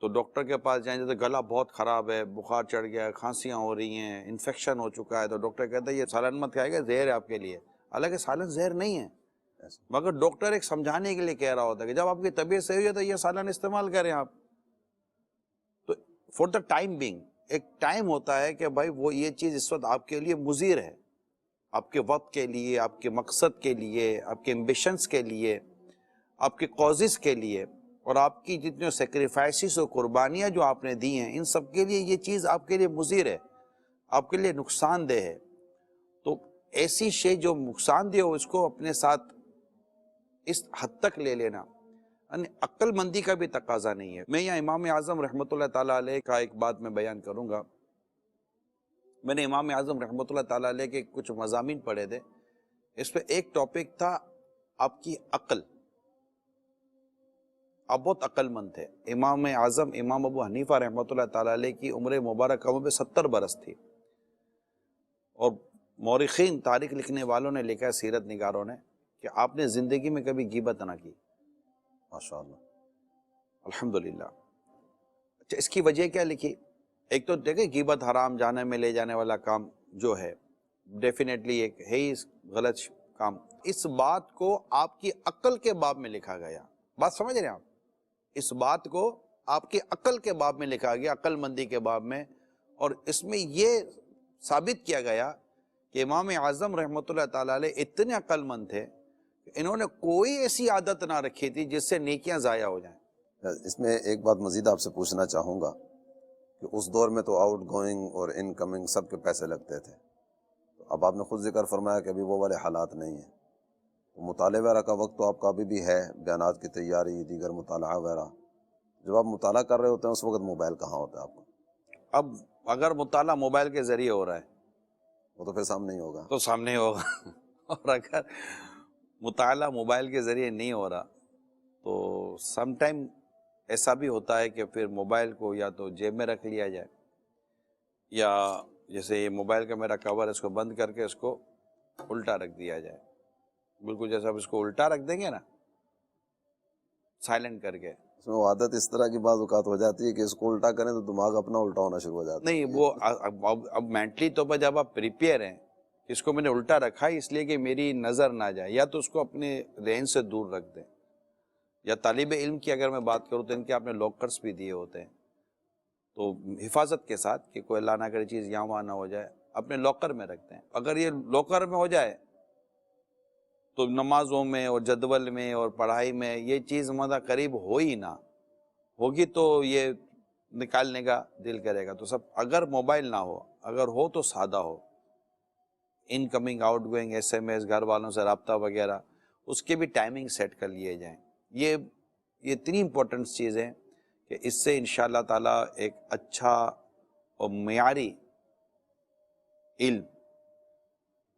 تو ڈاکٹر کے پاس جائیں، جیسے گلا بہت خراب ہے، بخار چڑھ گیا ہے، کھانسیاں ہو رہی ہیں، انفیکشن ہو چکا ہے، تو ڈاکٹر کہتا ہے یہ سالن مت کھائے گا، زہر ہے آپ کے لیے، حالانکہ سالن زہر نہیں ہے، مگر ڈاکٹر ایک سمجھانے کے لیے کہہ رہا ہوتا ہے کہ جب آپ کی طبیعت صحیح ہو تو یہ سالن استعمال کریں آپ۔ تو فور دا ٹائم بینگ ایک ٹائم ہوتا ہے کہ بھائی وہ یہ چیز اس وقت آپ کے لیے مضر ہے، آپ کے وقت کے لیے، آپ کے مقصد کے لیے، آپ کے ایمبیشنز کے لیے، آپ کے کازز کے لیے، اور آپ کی جتنے سیکریفائسز اور قربانیاں جو آپ نے دی ہیں، ان سب کے لیے یہ چیز آپ کے لیے مضر ہے، آپ کے لیے نقصان دہ ہے۔ تو ایسی شے جو نقصان دہ ہو اس کو اپنے ساتھ اس حد تک لے لینا یعنی عقل مندی کا بھی تقاضا نہیں ہے۔ میں یہاں امام اعظم رحمۃ اللہ تعالیٰ علیہ کا ایک بات میں بیان کروں گا۔ میں نے امام اعظم رحمۃ اللہ تعالیٰ علیہ کے کچھ مضامین پڑھے تھے، اس پہ ایک ٹاپک تھا آپ کی عقل، آپ بہت عقل مند تھے۔ امام اعظم امام ابو حنیفہ رحمۃ اللہ تعالیٰ علیہ کی عمر مبارکہ میں 70 برس تھی، اور مورخین تاریخ لکھنے والوں نے لکھا ہے، سیرت نگاروں نے، کہ آپ نے زندگی میں کبھی غیبت نہ کی، ماشاءاللہ۔ الحمدللہ۔ اچھا اس کی وجہ کیا لکھی؟ ایک تو دیکھیں غیبت حرام جانے میں لے جانے والا کام جو ہے ڈیفینیٹلی ایک ہے ہی غلط کام. اس بات کو آپ کی عقل کے باب میں لکھا گیا. بات سمجھ رہے ہیں آپ؟ اس بات کو آپ کی عقل کے باب میں لکھا گیا, عقل مندی کے باب میں. اور اس میں یہ ثابت کیا گیا کہ امام اعظم رحمۃ اللہ تعالی علیہ اتنے عقل مند تھے کہ انہوں نے کوئی ایسی عادت نہ رکھی تھی جس سے نیکیاں ضائع ہو جائیں. اس میں ایک بات مزید آپ سے پوچھنا چاہوں گا کہ اس دور میں تو آؤٹ گوئنگ اور ان کمنگ سب کے پیسے لگتے تھے. اب آپ نے خود ذکر فرمایا کہ ابھی وہ والے حالات نہیں ہیں. تو مطالعہ وغیرہ کا وقت تو آپ کا ابھی بھی ہے, بیانات کی تیاری, دیگر مطالعہ وغیرہ. جب آپ مطالعہ کر رہے ہوتے ہیں اس وقت موبائل کہاں ہوتا ہے آپ کو؟ اب اگر مطالعہ موبائل کے ذریعے ہو رہا ہے وہ تو پھر سامنے ہی ہوگا. تو سامنے ہوگا. اور اگر مطالعہ موبائل کے ذریعے نہیں ہو رہا تو سم ٹائم ایسا بھی ہوتا ہے کہ پھر موبائل کو یا تو جیب میں رکھ لیا جائے, یا جیسے یہ موبائل کا میرا کور ہے اس کو بند کر کے اس کو الٹا رکھ دیا جائے. بالکل جیسا آپ اس کو الٹا رکھ دیں گے نا سائلنٹ کر کے. اس میں وہ عادت اس طرح کی بعض اوقات ہو جاتی ہے کہ اس کو الٹا کریں تو دماغ اپنا الٹا ہونا شروع ہو جاتا ہے. نہیں وہ اب مینٹلی طور پر جب آپ پریپیئر ہیں کہ اس کو میں نے الٹا رکھا ہے اس لیے کہ میری نظر نہ جائے, یا تو اس کو اپنے رینج سے دور رکھ دیں. یا طالب علم کی اگر میں بات کروں تو ان کے آپ نے لاکرس بھی دیے ہوتے ہیں, تو حفاظت کے ساتھ کہ کوئی اللہ نہ کرے چیز یہاں وہاں نہ ہو جائے, اپنے لاکر میں رکھتے ہیں. اگر یہ لاکر میں ہو جائے تو نمازوں میں اور جدول میں اور پڑھائی میں یہ چیز مدہ قریب ہو ہی نہ, ہوگی تو یہ نکالنے کا دل کرے گا. تو سب اگر موبائل نہ ہو, اگر ہو تو سادہ ہو, incoming outgoing S M S گھر والوں سے رابطہ وغیرہ اس کے بھی ٹائمنگ سیٹ کر لیے جائیں. یہ اتنی امپورٹنٹ چیز ہے کہ اس سے انشاءاللہ تعالیٰ ایک اچھا اور معیاری علم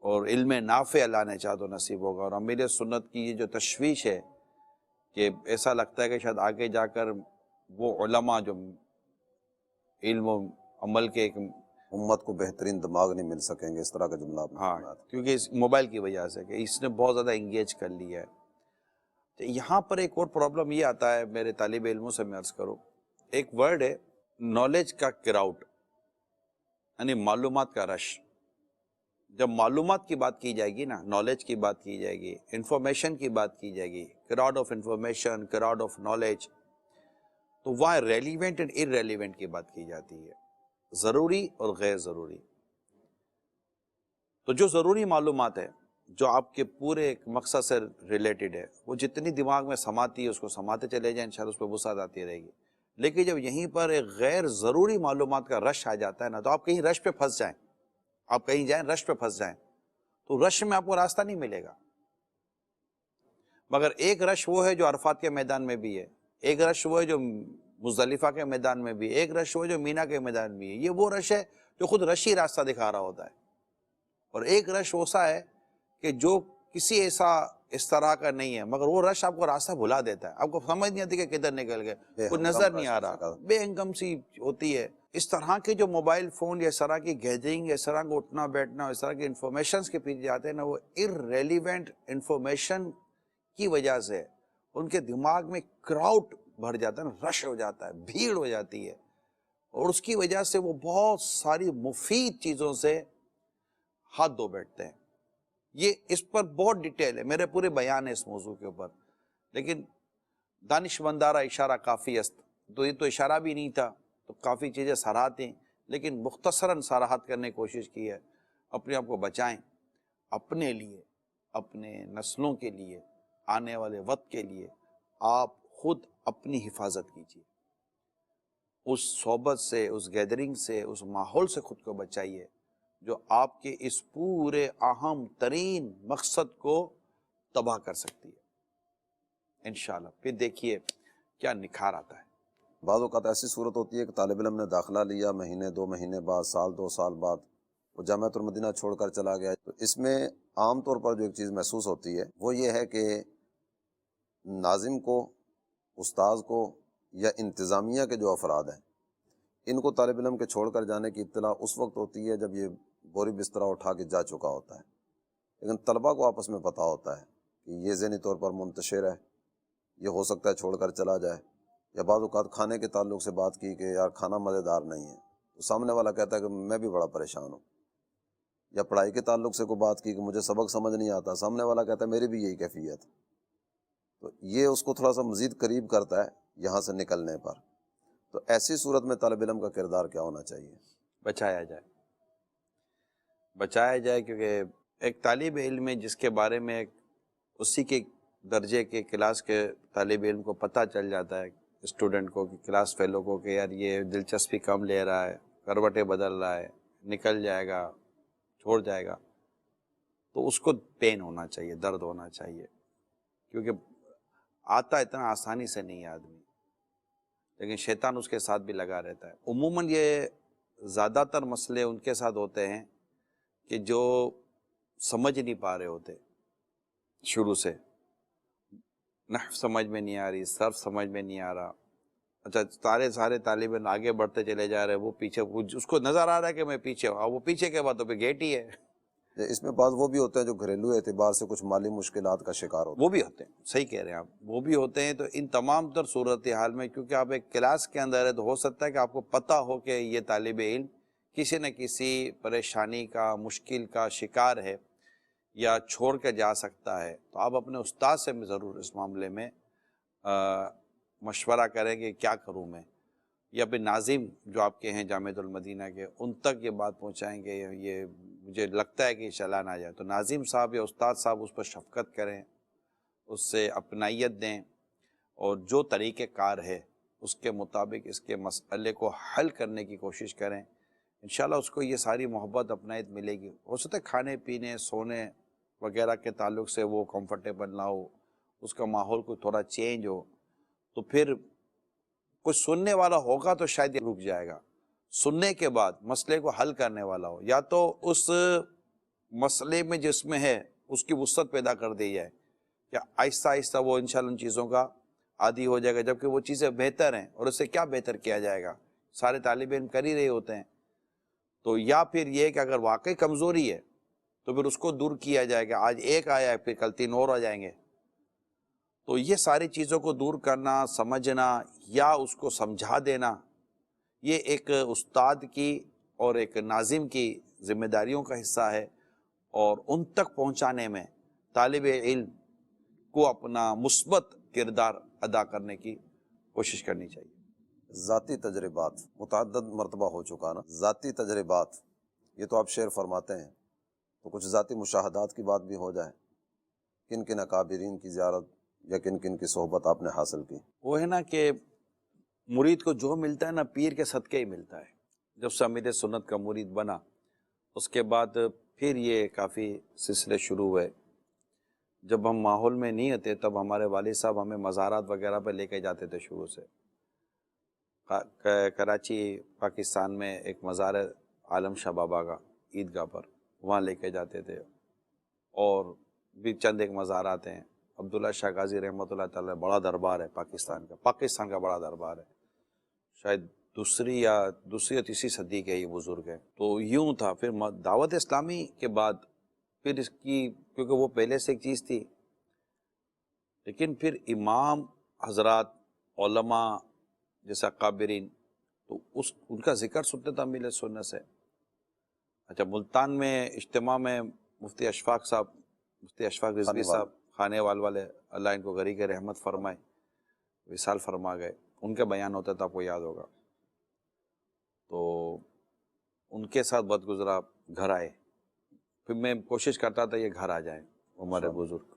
اور علم نافع اللہ نے چاہ تو نصیب ہوگا. اور امیر سنت کی یہ جو تشویش ہے کہ ایسا لگتا ہے کہ شاید آگے جا کر وہ علماء جو علم و عمل کے ایک امت کو بہترین دماغ نہیں مل سکیں گے, اس طرح کا جملہ آپ نے ہاں فرمایا تھا. کیونکہ اس موبائل کی وجہ سے کہ اس نے بہت زیادہ انگیج کر لیا ہے. تو یہاں پر ایک اور پرابلم یہ آتا ہے میرے طالب علموں سے میں عرض کروں, ایک ورڈ ہے نالج کا کراؤڈ, یعنی معلومات کا رش. جب معلومات کی بات کی جائے گی نا, نالج کی بات کی جائے گی, انفارمیشن کی بات کی جائے گی, crowd of information, crowd of knowledge, تو وہاں ریلیونٹ اینڈ ارریلیونٹ کی بات کی جاتی ہے, ضروری اور غیر ضروری. تو جو ضروری معلومات ہے جو آپ کے پورے ایک مقصد سے ریلیٹڈ ہے, وہ جتنی دماغ میں سماتی ہے اس کو سماتے چلے جائیں, انشاءاللہ اس پہ وسعت آتی رہے گی. لیکن جب یہیں پر ایک غیر ضروری معلومات کا رش آ جاتا ہے نا, تو آپ کہیں رش پہ پھنس جائیں, آپ کہیں جائیں رش پہ پھنس جائیں, تو رش میں آپ کو راستہ نہیں ملے گا. مگر ایک رش وہ ہے جو عرفات کے میدان میں بھی ہے, ایک رش وہ ہے جو مزدلفہ کے میدان میں بھی ہے, ایک رش وہ ہے جو مینا کے میدان میں بھی ہے. یہ وہ رش ہے جو خود رشی راستہ دکھا رہا ہوتا ہے, اور ایک رش ایسا ہے کہ جو کسی اس طرح کا نہیں ہے, مگر وہ رش آپ کو راستہ بھلا دیتا ہے, آپ کو سمجھ نہیں آتی کہ کدھر نکل گئے, کوئی نظر نہیں آ رہا, بے انکم سی ہوتی ہے. اس طرح کے جو موبائل فون یا اس طرح کی گیدرنگ, اس طرح کا اٹھنا بیٹھنا, اس طرح کی انفارمیشنز کے پیچھے جاتے ہیں نا, وہ ارریلیونٹ انفارمیشن کی وجہ سے ان کے دماغ میں کراؤڈ بھر جاتا ہے نا, رش ہو جاتا ہے, بھیڑ ہو جاتی ہے, اور اس کی وجہ سے وہ بہت ساری مفید چیزوں سے ہاتھ دھو بیٹھتے ہیں. یہ اس پر بہت ڈیٹیل ہے, میرے پورے بیان ہے اس موضوع کے اوپر, لیکن دانش مندارہ اشارہ کافی است, تو یہ تو اشارہ بھی نہیں تھا, تو کافی چیزیں سراہتیں, لیکن مختصراً سراہت کرنے کی کوشش کی ہے. اپنے آپ کو بچائیں, اپنے لیے, اپنے نسلوں کے لیے, آنے والے وقت کے لیے آپ خود اپنی حفاظت کیجیے. اس صحبت سے, اس گیدرنگ سے, اس ماحول سے خود کو بچائیے جو آپ کے اس پورے اہم ترین مقصد کو تباہ کر سکتی ہے. انشاءاللہ پھر دیکھیے کیا نکھار آتا ہے. بعض اوقات ایسی صورت ہوتی ہے کہ طالب علم نے داخلہ لیا, مہینے 2 مہینے بعد, سال 2 سال بعد وہ جامعۃ المدینہ چھوڑ کر چلا گیا. تو اس میں عام طور پر جو ایک چیز محسوس ہوتی ہے وہ یہ ہے کہ ناظم کو, استاذ کو یا انتظامیہ کے جو افراد ہیں ان کو طالب علم کے چھوڑ کر جانے کی اطلاع اس وقت ہوتی ہے جب یہ بوری بسترہ اٹھا کے جا چکا ہوتا ہے. لیکن طلبہ کو آپس میں پتہ ہوتا ہے کہ یہ ذہنی طور پر منتشر ہے, یہ ہو سکتا ہے چھوڑ کر چلا جائے, یا بعض اوقات کھانے کے تعلق سے بات کی کہ یار کھانا مزیدار نہیں ہے, تو سامنے والا کہتا ہے کہ میں بھی بڑا پریشان ہوں، یا پڑھائی کے تعلق سے کوئی بات کی کہ مجھے سبق سمجھ نہیں آتا، سامنے والا کہتا ہے میری بھی یہی کیفیت، تو یہ اس کو تھوڑا سا مزید قریب کرتا ہے یہاں سے نکلنے پر۔ تو ایسی صورت میں طالب علم کا کردار کیا ہونا چاہیے؟ بچایا جائے، بچایا جائے، کیونکہ ایک طالب علم ہے جس کے بارے میں اسی کے درجے کے کلاس کے طالب علم کو پتہ چل جاتا ہے، اسٹوڈنٹ کو، کہ کلاس فیلو کو، کہ یار یہ دلچسپی کم لے رہا ہے، کروٹیں بدل رہا ہے، نکل جائے گا، چھوڑ جائے گا، تو اس کو پین ہونا چاہیے، درد ہونا چاہیے، کیونکہ آتا اتنا آسانی سے نہیں ہے آدمی، لیکن شیطان اس کے ساتھ بھی لگا رہتا ہے۔ عموماً یہ زیادہ تر مسئلے ان کے ساتھ ہوتے ہیں کہ جو سمجھ نہیں پا رہے ہوتے شروع سے، نحو سمجھ میں نہیں آ رہی، صرف سمجھ میں نہیں آ رہا، اچھا سارے طالب علم آگے بڑھتے چلے جا رہے ہیں، وہ پیچھے، اس کو نظر آ رہا ہے کہ میں پیچھے ہوں، اور وہ پیچھے کے بعد تو پھر گیٹ ہی ہے۔ اس میں بعض وہ بھی ہوتے ہیں جو گھریلو اعتبار سے کچھ مالی مشکلات کا شکار ہوتے وہ بھی ہوتے ہیں، صحیح کہہ رہے ہیں آپ، وہ بھی ہوتے ہیں۔ تو ان تمام تر صورتحال میں، کیونکہ آپ ایک کلاس کے اندر ہے، تو ہو سکتا ہے کہ آپ کو پتہ ہو کہ یہ طالب علم کسی نہ کسی پریشانی کا، مشکل کا شکار ہے، یا چھوڑ کے جا سکتا ہے، تو آپ اپنے استاد سے ضرور اس معاملے میں مشورہ کریں کہ کیا کروں میں، یا پھر ناظم جو آپ کے ہیں جامعۃ المدینہ کے، ان تک یہ بات پہنچائیں کہ یہ مجھے لگتا ہے کہ چلا نہ جائے، تو ناظم صاحب یا استاد صاحب اس پر شفقت کریں، اس سے اپنائیت دیں، اور جو طریقہ کار ہے اس کے مطابق اس کے مسئلے کو حل کرنے کی کوشش کریں، انشاءاللہ اس کو یہ ساری محبت اپنائیت ملے گی۔ ہو سکتا ہے کھانے پینے، سونے وغیرہ کے تعلق سے وہ کمفرٹیبل نہ ہو، اس کا ماحول کو تھوڑا چینج ہو، تو پھر کوئی سننے والا ہوگا تو شاید یہ رک جائے گا، سننے کے بعد مسئلے کو حل کرنے والا ہو، یا تو اس مسئلے میں جس میں ہے اس کی وسعت پیدا کر دی جائے، کہ آہستہ آہستہ وہ انشاءاللہ ان چیزوں کا عادی ہو جائے گا، جبکہ وہ چیزیں بہتر ہیں، اور اس سے کیا بہتر کیا جائے گا، سارے طالب علم کر ہی رہے ہوتے ہیں۔ تو یا پھر یہ کہ اگر واقعی کمزوری ہے تو پھر اس کو دور کیا جائے گا، آج ایک آیا ہے پھر کل 3 اور آ جائیں گے، تو یہ ساری چیزوں کو دور کرنا، سمجھنا یا اس کو سمجھا دینا، یہ ایک استاد کی اور ایک ناظم کی ذمہ داریوں کا حصہ ہے، اور ان تک پہنچانے میں طالب علم کو اپنا مثبت کردار ادا کرنے کی کوشش کرنی چاہیے۔ ذاتی تجربات متعدد مرتبہ ہو چکا نا، ذاتی تجربات، یہ تو آپ شعر فرماتے ہیں، تو کچھ ذاتی مشاہدات کی بات بھی ہو جائے، کن کن اکابرین کی زیارت یا کن کن کی صحبت آپ نے حاصل کی؟ وہ ہے نا کہ مرید کو جو ملتا ہے نا پیر کے صدقے ہی ملتا ہے۔ جب سے امیر سنت کا مرید بنا، اس کے بعد پھر یہ کافی سلسلے شروع ہوئے۔ جب ہم ماحول میں نہیں ہوتے تب ہمارے والد صاحب ہمیں مزارات وغیرہ پہ لے کے جاتے تھے شروع سے۔ کراچی پاکستان میں ایک مزار ہے عالم شاہ بابا کا، عیدگاہ پر، وہاں لے کے جاتے تھے، اور بھی چند ایک مزارات ہیں۔ عبداللہ شاہ غازی رحمۃ اللہ تعالی بڑا دربار ہے پاکستان کا بڑا دربار ہے، شاید دوسری یا تیسری صدی کے یہ بزرگ ہیں۔ تو یوں تھا، پھر دعوت اسلامی کے بعد پھر اس کی، کیونکہ وہ پہلے سے ایک چیز تھی، لیکن پھر امام حضرات، علماء جیسا اکابرین، تو ان کا ذکر سنتے تھے امیل سنت سے۔ اچھا، ملتان میں اجتماع میں مفتی اشفاق رضوی صاحب خانے والے، اللہ ان کو غریق رحمت فرمائے، وصال فرما گئے، ان کے بیان ہوتا تھا، آپ کو یاد ہوگا۔ تو ان کے ساتھ بد گزرا، گھر آئے، پھر میں کوشش کرتا تھا یہ گھر آ جائیں ہمارے بزرگ۔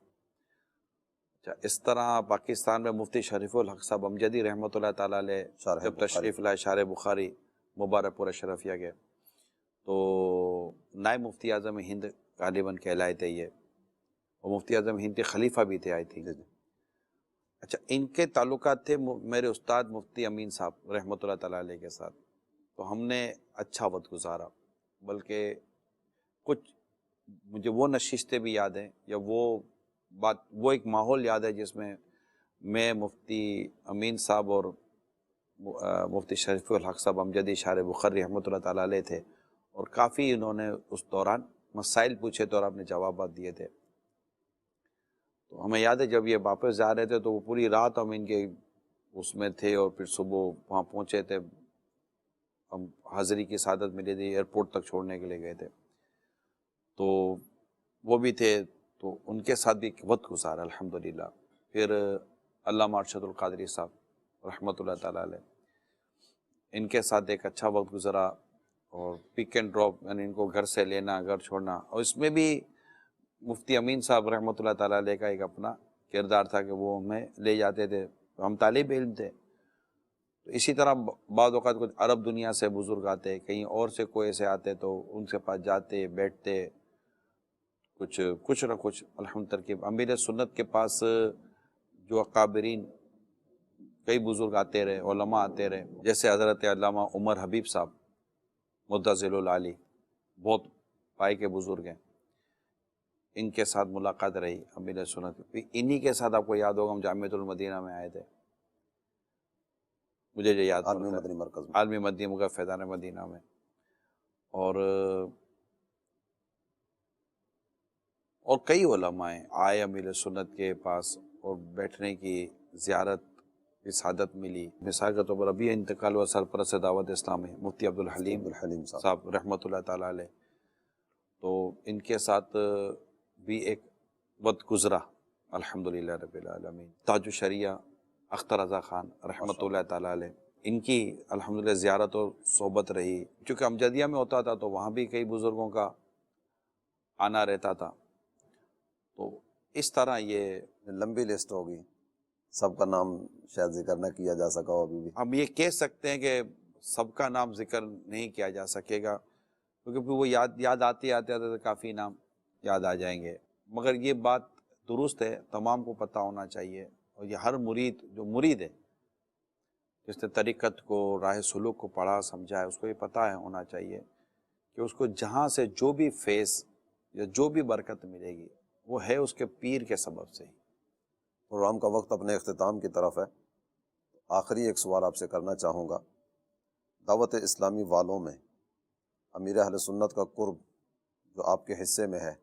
اچھا، اس طرح پاکستان میں مفتی شریف الحق صاحب امجدی رحمۃ اللہ تعالیٰ علیہ جب تشریف لائے شارح بخاری مبارک پور اشرفیہ کے، تو نائب مفتی اعظم ہند غالباً کہلائے تھے یہ، اور مفتی اعظم ہند کے خلیفہ بھی تھے آئی تھنک۔ اچھا، ان کے تعلقات تھے میرے استاد مفتی امین صاحب رحمۃ اللہ تعالیٰ علیہ کے ساتھ، تو ہم نے اچھا وقت گزارا، بلکہ کچھ مجھے وہ نشستیں بھی یاد ہیں، یا وہ ایک ماحول یاد ہے جس میں مفتی امین صاحب اور مفتی شریف الحق صاحب امجدی شارح بخاری رحمۃ اللہ تعالیٰ علیہ تھے، اور کافی انہوں نے اس دوران مسائل پوچھے تھے اور آپ نے جوابات دیے تھے۔ تو ہمیں یاد ہے جب یہ واپس جا رہے تھے تو وہ پوری رات ہم ان کے اس میں تھے، اور پھر صبح وہاں پہنچے تھے ہم حاضری کی سعادت ملی تھی، ایئرپورٹ تک چھوڑنے کے لیے گئے تھے، تو وہ بھی تھے، تو ان کے ساتھ بھی ایک وقت گزارا الحمدللہ۔ پھر علامہ ارشد القادری صاحب رحمۃ اللہ تعالیٰ علیہ، ان کے ساتھ ایک اچھا وقت گزرا، اور پک اینڈ ڈراپ یعنی ان کو گھر سے لینا گھر چھوڑنا، اور اس میں بھی مفتی امین صاحب رحمۃ اللہ تعالیٰ علیہ کا ایک اپنا کردار تھا کہ وہ ہمیں لے جاتے تھے، ہم طالب علم تھے، تو اسی طرح بعض اوقات کچھ عرب دنیا سے بزرگ آتے، کہیں اور سے کوئی سے آتے تو ان کے پاس جاتے بیٹھتے، کچھ نہ کچھ الحمد ترکیب امیر سنت کے پاس جو اکابرین کئی بزرگ آتے رہے، علماء آتے رہے، جیسے حضرت علامہ عمر حبیب صاحب مدظل العالی، بہت پائے کے بزرگ ہیں، ان کے ساتھ ملاقات رہی امیر سنت کی۔ انہی کے ساتھ آپ کو یاد ہوگا ہم جامعۃ المدینہ میں آئے تھے، مجھے جو یاد عالمی پڑتا ہے مدنی مرکز میں۔ عالمی مدنی مرکز فیضان مدینہ میں، اور کئی علماء آئے امیر سنت کے پاس، اور بیٹھنے کی زیارت کی سعادت ملی۔ مثال کے طور پر ابھی انتقال ہوا سرپرست دعوت اسلامی مفتی عبدالحلیم عبدالحلیم صاحب، صاحب رحمۃ اللہ تعالیٰ علیہ، تو ان کے ساتھ بھی ایک وقت گزرا الحمدللہ رب العالمین۔ تاج الشریعہ اختر رضا خان رحمۃ اللہ تعالیٰ علیہ، ان کی الحمدللہ زیارت اور صحبت رہی، چونکہ امجدیہ میں ہوتا تھا تو وہاں بھی کئی بزرگوں کا آنا رہتا تھا، تو اس طرح یہ لمبی لسٹ ہوگی، سب کا نام شاید ذکر نہ کیا جا سکا ہو ابھی بھی۔ ہم یہ کہہ سکتے ہیں کہ سب کا نام ذکر نہیں کیا جا سکے گا، کیونکہ پھر وہ یاد آتے تو کافی نام یاد آ جائیں گے، مگر یہ بات درست ہے، تمام کو پتہ ہونا چاہیے، اور یہ ہر مرید جو مرید ہے جس نے طریقت کو راہ سلوک کو پڑھا سمجھا ہے، اس کو یہ پتہ ہونا چاہیے کہ اس کو جہاں سے جو بھی فیض یا جو بھی برکت ملے گی وہ ہے اس کے پیر کے سبب سے ہی۔ پروگرام کا وقت اپنے اختتام کی طرف ہے، آخری ایک سوال آپ سے کرنا چاہوں گا۔ دعوت اسلامی والوں میں امیر اہل سنت کا قرب جو آپ کے حصے میں ہے،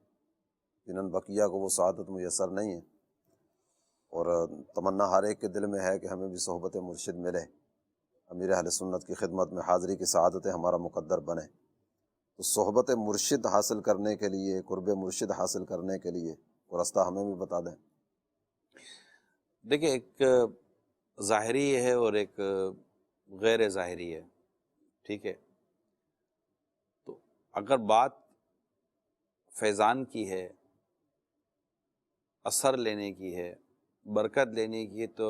جنہاً بقیہ کو وہ سعادت میسر نہیں ہے، اور تمنا ہر ایک کے دل میں ہے کہ ہمیں بھی صحبت مرشد ملے، امیر اہل سنت کی خدمت میں حاضری کی سعادتیں ہمارا مقدر بنے، تو صحبت مرشد حاصل کرنے کے لیے، قرب مرشد حاصل کرنے کے لیے وہ رستہ ہمیں بھی بتا دیں۔ دیکھیں، ایک ظاہری ہے اور ایک غیر ظاہری ہے، ٹھیک ہے؟ تو اگر بات فیضان کی ہے، اثر لینے کی ہے، برکت لینے کی ہے، تو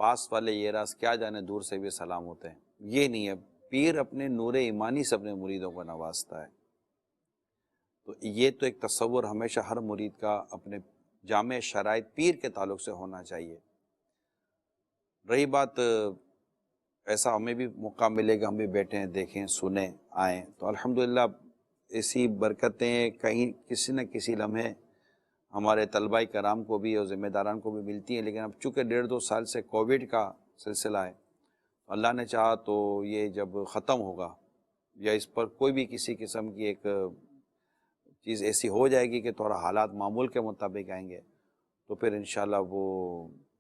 پاس والے یہ راز کیا جانے دور سے بھی سلام ہوتے ہیں، یہ نہیں ہے۔ پیر اپنے نور ایمانی سے اپنے مریدوں کو نوازتا ہے، تو یہ تو ایک تصور ہمیشہ ہر مرید کا اپنے جامع شرائط پیر کے تعلق سے ہونا چاہیے۔ رہی بات ایسا ہمیں بھی موقع ملے گا ہم بھی بیٹھیں دیکھیں سنیں آئیں، تو الحمدللہ ایسی برکتیں کہیں کسی نہ کسی لمحے ہمارے طلباء کرام کو بھی اور ذمہ داران کو بھی ملتی ہیں، لیکن اب چونکہ 1.5-2 سال سے کووڈ کا سلسلہ ہے، اللہ نے چاہا تو یہ جب ختم ہوگا یا اس پر کوئی بھی کسی قسم کی ایک چیز ایسی ہو جائے گی کہ تھوڑا حالات معمول کے مطابق آئیں گے، تو پھر انشاءاللہ وہ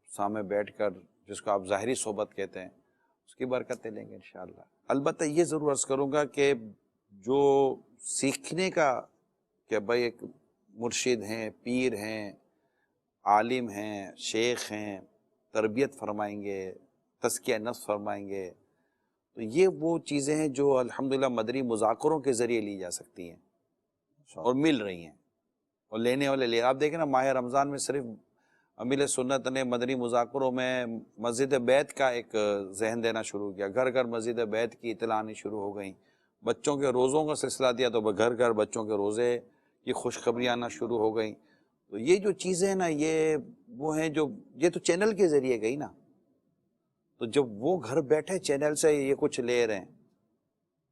سامنے بیٹھ کر جس کو آپ ظاہری صحبت کہتے ہیں اس کی برکتیں لیں گے انشاءاللہ۔ البتہ یہ ضرور عرض کروں گا کہ جو سیکھنے کا کہ بھائی ایک مرشد ہیں، پیر ہیں، عالم ہیں، شیخ ہیں، تربیت فرمائیں گے، تزکیہ نفس فرمائیں گے، تو یہ وہ چیزیں ہیں جو الحمدللہ مدنی مذاکروں کے ذریعے لی جا سکتی ہیں اور مل رہی ہیں، اور لینے والے لے۔ آپ دیکھیں نا، ماہ رمضان میں صرف امیر سنت نے مدنی مذاکروں میں مسجد بیت کا ایک ذہن دینا شروع کیا، گھر گھر مسجد بیت کی اطلاع آنی شروع ہو گئیں، بچوں کے روزوں کا سلسلہ دیا تو گھر گھر بچوں کے روزے کی خوشخبری آنا شروع ہو گئیں۔ تو یہ جو چیزیں ہیں نا، یہ وہ ہیں جو یہ تو چینل کے ذریعے گئی نا، تو جب وہ گھر بیٹھے چینل سے یہ کچھ لے رہے ہیں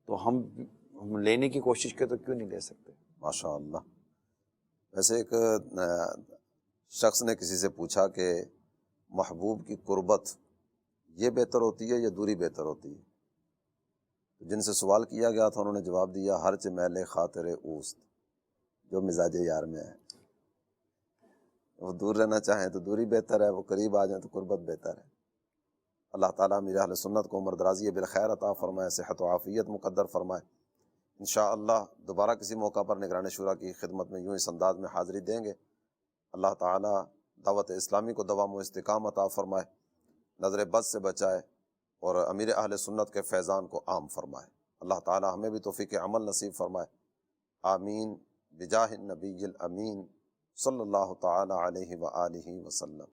تو ہم لینے کی کوشش کریں تو کیوں نہیں لے سکتے؟ ماشاء اللہ۔ ویسے ایک شخص نے کسی سے پوچھا کہ محبوب کی قربت یہ بہتر ہوتی ہے یا دوری بہتر ہوتی ہے؟ جن سے سوال کیا گیا تھا انہوں نے جواب دیا، ہرچ میل خاطر اوست، جو مزاج یار میں ہے، وہ دور رہنا چاہیں تو دوری بہتر ہے، وہ قریب آ جائیں تو قربت بہتر ہے۔ اللہ تعالیٰ امیر اہل سنت کو عمر دراز بالخیر عطا فرمائے، صحت و عافیت مقدر فرمائے۔ انشاءاللہ دوبارہ کسی موقع پر نگران شورا کی خدمت میں یوں اس انداز میں حاضری دیں گے۔ اللہ تعالیٰ دعوت اسلامی کو دوام و استقامت عطا فرمائے، نظر بد سے بچائے، اور امیر اہل سنت کے فیضان کو عام فرمائے۔ اللہ تعالیٰ ہمیں بھی توفیق عمل نصیب فرمائے، آمین بجاہ النبی الامین صلی اللہ تعالیٰ علیہ وآلہ وسلم۔